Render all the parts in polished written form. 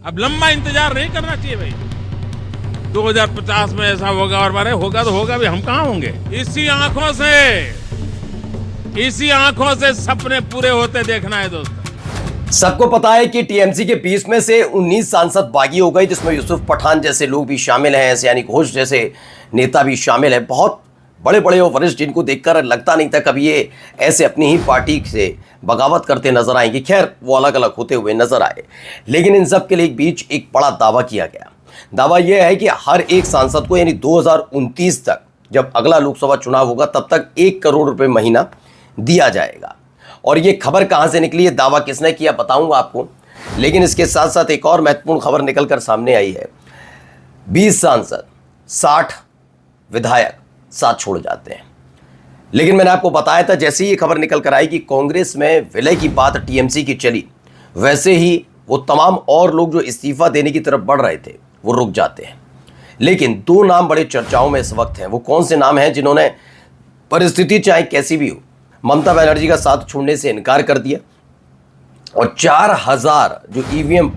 अब लंबा इंतजार नहीं करना चाहिए भाई। 2050 में ऐसा होगा और बारे होगा तो होगा भी, हम कहाँ होंगे। इसी आंखों से सपने पूरे होते देखना है दोस्तों। सबको पता है कि टीएमसी के 20 में से 19 सांसद बागी हो गए, जिसमें यूसुफ पठान जैसे लोग भी शामिल हैं, यानी घोष जैसे नेता भी शामिल है। बहुत बड़े बड़े और वरिष्ठ, जिनको देखकर लगता नहीं था कभी ये ऐसे अपनी ही पार्टी से बगावत करते नजर आएंगे। खैर, वो अलग अलग होते हुए नजर आए, लेकिन इन सब के लिए बीच एक बड़ा दावा किया गया। दावा यह है कि हर एक सांसद को, यानी 2029 तक जब अगला लोकसभा चुनाव होगा, तब तक 1 करोड़ रुपए महीना दिया जाएगा। और ये खबर कहां से निकली है, दावा किसने किया, बताऊंगा आपको। लेकिन इसके साथ साथ एक और महत्वपूर्ण खबर निकलकर सामने आई है। 20 सांसद, 60 विधायक साथ छोड़ जाते हैं। लेकिन मैंने आपको बताया था, जैसे ही ये खबर निकल कर आई कि कांग्रेस में विलय की बात टीएमसी की चली, वैसे ही वो तमाम और लोग जो इस्तीफा देने की तरफ बढ़ रहे थे वो रुक जाते हैं। लेकिन 2 नाम बड़े चर्चाओं में इस वक्त हैं। वो कौन से नाम हैं जिन्होंने परिस्थिति चाहे कैसी भी हो, ममता बनर्जी का साथ छोड़ने से इनकार कर दिया, और 4000 जो ईवीएम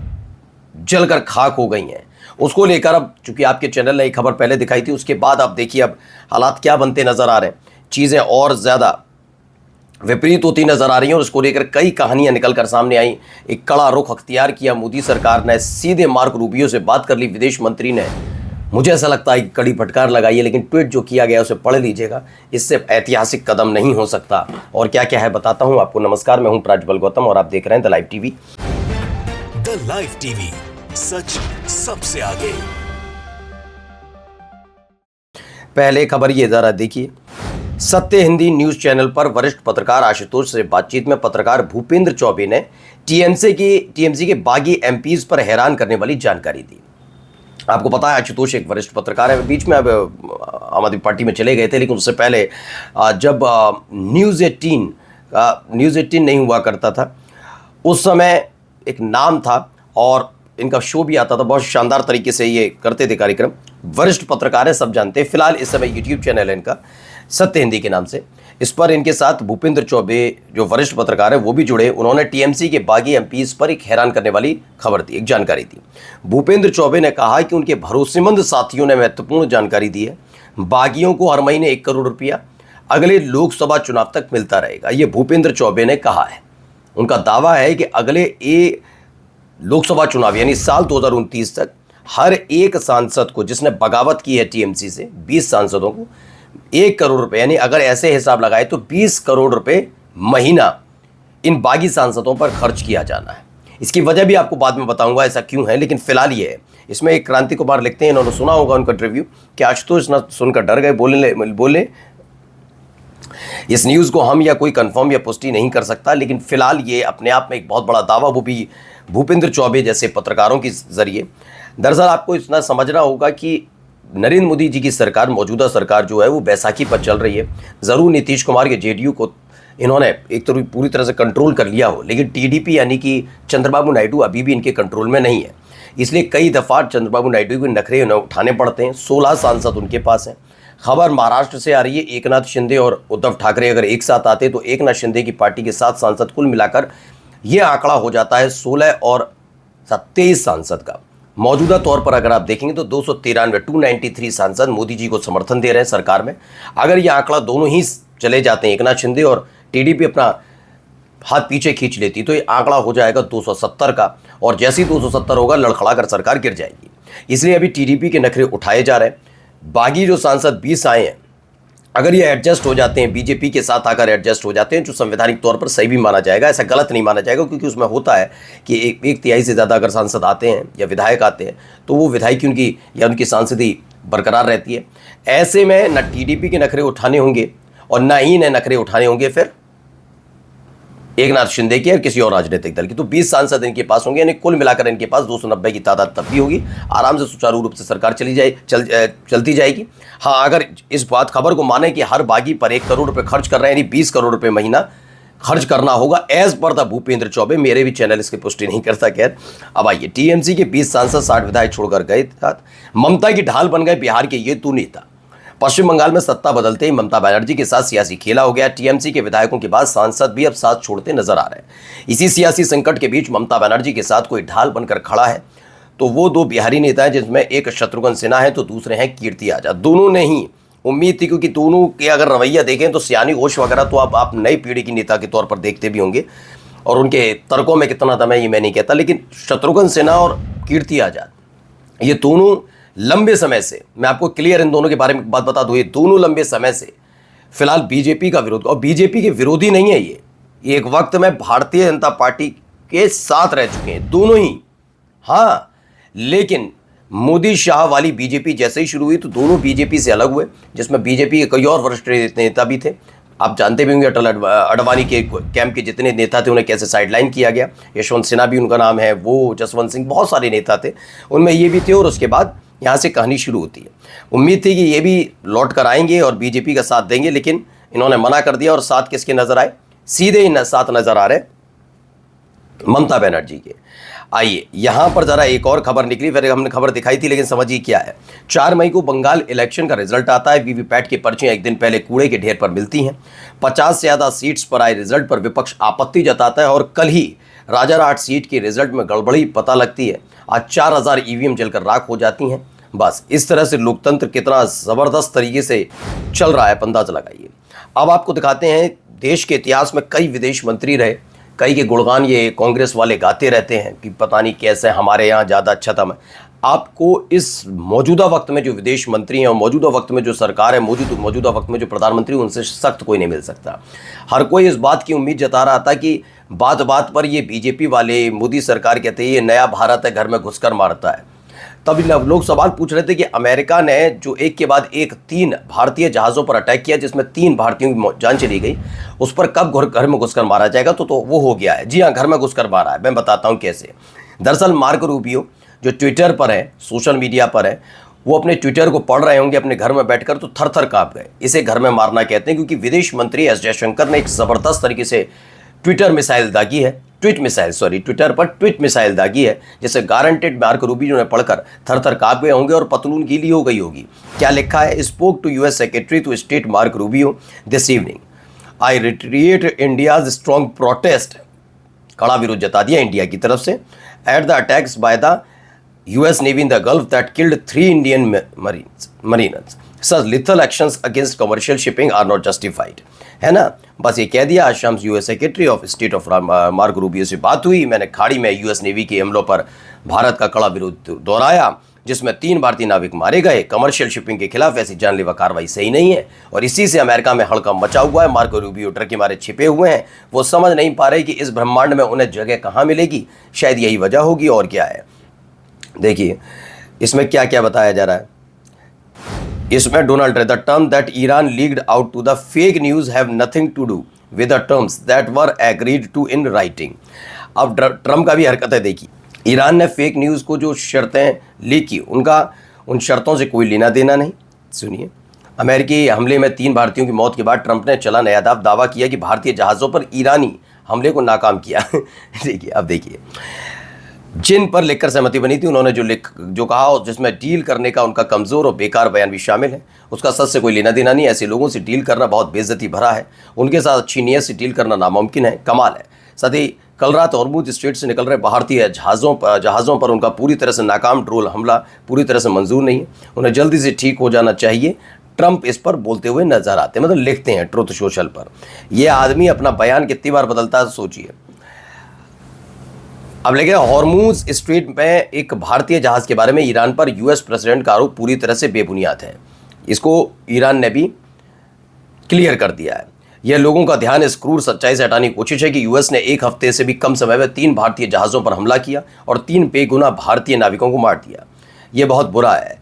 जलकर खाक हो गई हैं, उसको लेकर अब चूंकि आपके चैनल ने एक खबर पहले दिखाई थी, उसके बाद आप देखिए अब हालात क्या बनते नजर आ रहे हैं। चीज़ें और ज़्यादा विपरीत होती नजर आ रही हैं और उसको लेकर कई कहानियां निकलकर सामने आई। एक कड़ा रुख अख्तियार किया मोदी सरकार ने, सीधे मार्क रूबियो से बात कर ली विदेश मंत्री ने। मुझे ऐसा लगता है कि कड़ी फटकार लगाई है, लेकिन ट्वीट जो किया गया उसे पढ़ लीजिएगा, इससे ऐतिहासिक कदम नहीं हो सकता। और क्या क्या है बताता हूं आपको। नमस्कार, मैं हूं प्राज्वल गौतम और आप देख रहे हैं the live TV. The live TV, सच सबसे आगे। पहले खबर ये जरा देखिए। सत्य हिंदी न्यूज चैनल पर वरिष्ठ पत्रकार आशुतोष से बातचीत में पत्रकार भूपेंद्र चौबे ने टीएमसी के बागी एमपीज पर हैरान करने वाली जानकारी दी। आपको पता है आशुतोष एक वरिष्ठ पत्रकार है, बीच में अब आम आदमी पार्टी में चले गए थे, लेकिन उससे पहले जब न्यूज़ 18 नहीं हुआ करता था, उस समय एक नाम था और इनका शो भी आता था। बहुत शानदार तरीके से ये करते थे कार्यक्रम। वरिष्ठ पत्रकार है, सब जानते हैं। फिलहाल इस समय यूट्यूब चैनल है इनका सत्य हिंदी के नाम से। इस पर इनके साथ भूपेंद्र चौबे जो वरिष्ठ पत्रकार है वो भी जुड़े। उन्होंने टीएमसी के बागी एमपीज पर एक हैरान करने वाली खबर दी, एक जानकारी दी। भूपेंद्र चौबे ने कहा कि उनके भरोसेमंद साथियों ने महत्वपूर्ण जानकारी दी है। बागियों को हर महीने 1 करोड़ रुपया अगले लोकसभा चुनाव तक मिलता रहेगा, ये भूपेंद्र चौबे ने कहा है। उनका दावा है कि अगले लोकसभा चुनाव यानी साल 2029 तक हर एक सांसद को, जिसने बगावत की है टीएमसी से, 20 सांसदों को 1 करोड़ रुपए, यानी अगर ऐसे हिसाब लगाए तो 20 करोड़ रुपए महीना इन बागी सांसदों पर खर्च किया जाना है। इसकी वजह भी आपको बाद में बताऊंगा ऐसा क्यों है, लेकिन फिलहाल ये है। इसमें एक क्रांति कुमार लिखते हैं, इन्होंने सुना होगा उनका इंटरव्यू, कि आशुतोष ना सुनकर डर गए, बोले इस न्यूज़ को हम या कोई कंफर्म या पुष्टि नहीं कर सकता, लेकिन फिलहाल ये अपने आप में एक बहुत बड़ा दावा, वो भी भूपेंद्र चौबे जैसे पत्रकारों के जरिए। दरअसल आपको इतना समझना होगा कि नरेंद्र मोदी जी की सरकार, मौजूदा सरकार जो है वो बैसाखी पर चल रही है। ज़रूर नीतीश कुमार के जेडीयू को इन्होंने एक तो पूरी तरह से कंट्रोल कर लिया हो, लेकिन टीडीपी यानी कि चंद्रबाबू नायडू अभी भी इनके कंट्रोल में नहीं है। इसलिए कई दफ़ा चंद्रबाबू नायडू के नखरे उन्हें उठाने पड़ते हैं। 16 सांसद उनके पास हैं। खबर महाराष्ट्र से आ रही है, एकनाथ शिंदे और उद्धव ठाकरे अगर एक साथ आते तो एकनाथ शिंदे की पार्टी के 7 सांसद, कुल मिलाकर यह आंकड़ा हो जाता है 16 और 23 सांसद का। मौजूदा तौर पर अगर आप देखेंगे तो 293 सांसद मोदी जी को समर्थन दे रहे हैं सरकार में। अगर यह आंकड़ा दोनों ही चले जाते हैं, एकनाथ शिंदे और टीडीपी अपना हाथ पीछे खींच लेती, तो ये आंकड़ा हो जाएगा 270 का, और जैसे ही 270 होगा लड़खड़ा कर सरकार गिर जाएगी। इसलिए अभी टीडीपी के नखरे उठाए जा रहे हैं। बागी जो सांसद 20 आए हैं, अगर ये एडजस्ट हो जाते हैं, बीजेपी के साथ आकर एडजस्ट हो जाते हैं, जो संवैधानिक तौर पर सही भी माना जाएगा, ऐसा गलत नहीं माना जाएगा, क्योंकि उसमें होता है कि एक तिहाई से ज़्यादा अगर सांसद आते हैं या विधायक आते हैं तो वो विधायक उनकी सांसदी बरकरार रहती है। ऐसे में न टीडीपी के नखरे उठाने होंगे और न ही इन्हें नखरे उठाने होंगे फिर एकनाथ शिंदे के और किसी और राजनीतिक दल की। तो 20 सांसद इनके पास होंगे, यानी कुल मिलाकर इनके पास 290 की तादाद तब भी होगी। आराम से सुचारू रूप से सरकार चलती जाएगी। हाँ, अगर इस खबर को माने कि हर बागी पर 1 करोड़ रुपए खर्च कर रहे हैं, यानी 20 करोड़ रुपए महीना खर्च करना होगा as per the Bhupendra Choubey. मेरे भी चैनल इसकी पुष्टि नहीं करता। खैर, अब आइए, टीएमसी के 20 सांसद, 60 विधायक छोड़कर गए। ममता की ढाल बन गए बिहार के ये 2 नेता। पश्चिम बंगाल में सत्ता बदलते ही ममता बनर्जी के साथ सियासी खेला हो गया। टीएमसी के विधायकों के बाद सांसद भी अब साथ छोड़ते नजर आ रहे हैं। इसी सियासी संकट के बीच ममता बनर्जी के साथ कोई ढाल बनकर खड़ा है तो वो दो बिहारी नेता हैं, जिसमें एक शत्रुघ्न सिन्हा है तो दूसरे हैं कीर्ति आजाद। दोनों ने ही उम्मीद थी, क्योंकि दोनों के अगर रवैया देखें तो सियानी घोष वगैरह तो आप नई पीढ़ी की नेता के तौर पर देखते भी होंगे, और उनके तर्कों में कितना दम है ये मैं नहीं कहता, लेकिन शत्रुघ्न सिन्हा और कीर्ति आजाद ये दोनों लंबे समय से, मैं आपको क्लियर इन दोनों के बारे में बात बता दूं, ये दोनों लंबे समय से फिलहाल बीजेपी का विरोध, और बीजेपी के विरोधी नहीं है ये एक वक्त में भारतीय जनता पार्टी के साथ रह चुके हैं दोनों ही। हाँ, लेकिन मोदी शाह वाली बीजेपी जैसे ही शुरू हुई तो दोनों बीजेपी से अलग हुए, जिसमें बीजेपी के कई और वरिष्ठ नेता भी थे। आप जानते भी होंगे अटल अडवाणी के कैंप के जितने नेता थे उन्हें कैसे साइडलाइन किया गया। यशवंत सिन्हा भी उनका नाम है, वो जसवंत सिंह, बहुत सारे नेता थे, उनमें ये भी थे। और उसके बाद यहाँ से कहानी शुरू होती है। उम्मीद थी कि ये भी लौट कर आएंगे और बीजेपी का साथ देंगे, लेकिन इन्होंने मना कर दिया। और साथ किसके नजर आए? सीधे ही साथ नजर आ रहे ममता बनर्जी के। आइए यहां पर जरा एक और खबर निकली, फिर हमने खबर दिखाई थी, लेकिन समझिए क्या है। 4 मई को बंगाल इलेक्शन का रिजल्ट आता है। वीवीपैट की पर्चियां एक दिन पहले कूड़े के ढेर पर मिलती हैं। 50 से ज्यादा सीट्स पर आए रिजल्ट पर विपक्ष आपत्ति जताता है, और कल ही राजारहाट सीट के रिजल्ट में गड़बड़ी पता लगती है। आज 4000 ईवीएम जलकर राख हो जाती हैं। बस इस तरह से लोकतंत्र कितना जबरदस्त तरीके से चल रहा है, अंदाजा लगाइए। अब आपको दिखाते हैं, देश के इतिहास में कई विदेश मंत्री रहे, कई के गुणगान ये कांग्रेस वाले गाते रहते हैं कि पता नहीं कैसे हमारे यहाँ ज़्यादा अच्छा था। आपको इस मौजूदा वक्त में जो विदेश मंत्री हैं और मौजूदा वक्त में जो सरकार है, मौजूदा वक्त में जो प्रधानमंत्री, उनसे सख्त कोई नहीं मिल सकता। हर कोई इस बात की उम्मीद जता रहा था कि बात बात पर ये बीजेपी वाले, मोदी सरकार कहते हैं ये नया भारत है, घर में घुसकर मारता है। तभी लोग सवाल पूछ रहे थे कि अमेरिका ने जो एक के बाद एक 3 भारतीय जहाज़ों पर अटैक किया, जिसमें 3 भारतीयों की जान चली गई, उस पर कब घर में घुसकर मारा जाएगा? तो वो हो गया है। जी हाँ, घर में घुसकर मारा है। मैं बताता हूँ कैसे। दरअसल मार्को रूबियो जो ट्विटर पर है, सोशल मीडिया पर है, वो अपने ट्विटर को पढ़ रहे होंगे अपने घर में बैठकर, तो थर थर काँप गए। इसे घर में मारना कहते हैं, क्योंकि विदेश मंत्री एस जयशंकर ने एक ज़बरदस्त तरीके से ट्विटर मिसाइल दागी है, ट्विटर पर ट्वीट मिसाइल दागी है, जिसे गारंटेड मार्को रूबियो ने पढ़कर थर थर काँप गए होंगे और पतलून गीली हो गई होगी। क्या लिखा है? Spoke to US secretary to state Marco Rubio this evening, I reiterate India's strong protest, कड़ा विरोध जता दिया इंडिया की तरफ से, at the attacks by the US Navy in the Gulf that killed 3 Indian mariners, such lethal actions against commercial shipping are not justified. है ना, बस ये कह दिया। आज शाम US secretary of state of Marco Rubio से बात हुई। मैंने खाड़ी में यूएस नेवी के हमलों पर भारत का कड़ा विरोध दोहराया, जिसमें 3 भारतीय नाविक मारे गए। कमर्शियल शिपिंग के खिलाफ ऐसी जानलेवा कार्रवाई सही नहीं है, और इसी से अमेरिका में हड़कंप मचा हुआ है। मार्को रूबियो डर के मारे छिपे हुए हैं, वो समझ नहीं पा रहे कि इस ब्रह्मांड में उन्हें जगह कहाँ मिलेगी। शायद यही वजह होगी, और क्या है। देखिए इसमें क्या क्या बताया जा रहा है। इसमें Donald Trump, the term that Iran leaked out to the fake news have nothing to do with the terms that were agreed to in writing. अब ट्रम्प का भी हरकत है। देखिए, ईरान ने फेक न्यूज़ को जो शर्तें लीक की, उनका उन शर्तों से कोई लेना देना नहीं। सुनिए, अमेरिकी हमले में 3 भारतीयों की मौत के बाद ट्रंप ने चला नया दावा किया कि भारतीय जहाज़ों पर ईरानी हमले को नाकाम किया। देखिए, अब देखिए, जिन पर लिखकर सहमति बनी थी, उन्होंने जो कहा, और जिसमें डील करने का उनका कमज़ोर और बेकार बयान भी शामिल है, उसका सच से कोई लेना देना नहीं। ऐसे लोगों से डील करना बहुत बेइज्जती भरा है, उनके साथ अच्छी नीयत से डील करना नामुमकिन है। कमाल है। साथ ही कल रात हॉर्मुज स्ट्रेट से निकल रहे भारतीय जहाज़ों पर उनका पूरी तरह से नाकाम ड्रोन हमला पूरी तरह से मंजूर नहीं है। उन्हें जल्दी से ठीक हो जाना चाहिए। ट्रंप इस पर बोलते हुए नजर आते हैं, मतलब लिखते हैं ट्रुथ सोशल पर। यह आदमी अपना बयान कितनी बार बदलता है सोचिए। अब लेकिन हॉर्मुज स्ट्रेट में एक भारतीय जहाज़ के बारे में ईरान पर यूएस प्रेसिडेंट का आरोप पूरी तरह से बेबुनियाद है। इसको ईरान ने भी क्लियर कर दिया है। यह लोगों का ध्यान इस क्रूर सच्चाई से हटाने की कोशिश है कि यूएस ने 1 हफ्ते से भी कम समय में 3 भारतीय जहाज़ों पर हमला किया और 3 बेगुनाह भारतीय नाविकों को मार दिया। यह बहुत बुरा है।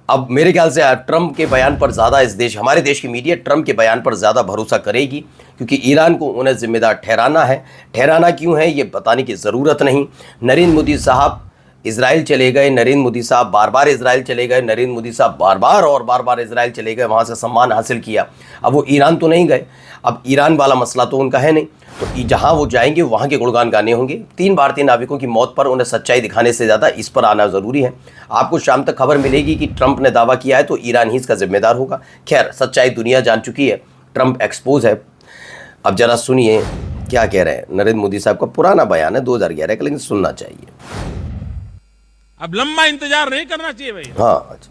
अब मेरे ख्याल से ट्रंप के बयान पर ज़्यादा हमारे देश की मीडिया ट्रंप के बयान पर ज़्यादा भरोसा करेगी, क्योंकि ईरान को उन्हें जिम्मेदार ठहराना है। ठहराना क्यों है ये बताने की ज़रूरत नहीं। नरेंद्र मोदी साहब इजराइल चले गए, नरेंद्र मोदी साहब बार बार इजराइल चले गए, नरेंद्र मोदी साहब बार बार इजराइल चले गए, वहाँ से सम्मान हासिल किया। अब वो ईरान तो नहीं गए, अब ईरान वाला मसला तो उनका है नहीं, तो जहाँ वो जाएंगे वहाँ के गुणगान गाने होंगे। 3 भारतीय नाविकों की मौत पर उन्हें सच्चाई दिखाने से ज़्यादा इस पर आना ज़रूरी है। आपको शाम तक खबर मिलेगी कि ट्रंप ने दावा किया है तो ईरान ही इसका जिम्मेदार होगा। खैर, सच्चाई दुनिया जान चुकी है, ट्रंप एक्सपोज है। अब जरा सुनिए क्या कह रहे हैं। नरेंद्र मोदी साहब का पुराना बयान है 2011 का, लेकिन सुनना चाहिए। अब लंबा इंतजार नहीं करना चाहिए भाई। हाँ अच्छा।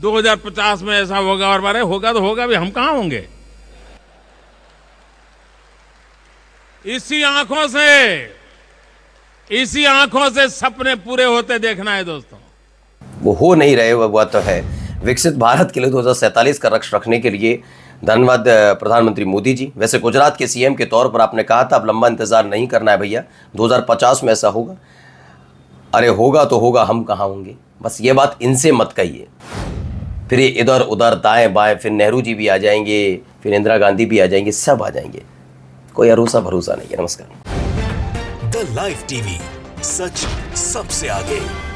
2050 में ऐसा होगा और बारे होगा तो होगा भी, हम कहां होंगे। इसी आंखों से सपने पूरे होते देखना है दोस्तों। वो हो नहीं रहे, वो तो है। विकसित भारत के लिए 2047 का लक्ष्य रखने के लिए धन्यवाद प्रधानमंत्री मोदी जी। वैसे गुजरात के सीएम के तौर पर आपने कहा था अब लंबा इंतजार नहीं करना है भैया, 2050 में ऐसा होगा। अरे होगा तो होगा, हम कहाँ होंगे। बस ये बात इनसे मत कहिए। फिर ये इधर उधर दाएं बाएं, फिर नेहरू जी भी आ जाएंगे, फिर इंदिरा गांधी भी आ जाएंगे, सब आ जाएंगे। कोई भरोसा नहीं है। नमस्कार। द लाइव टीवी, सच सबसे आगे।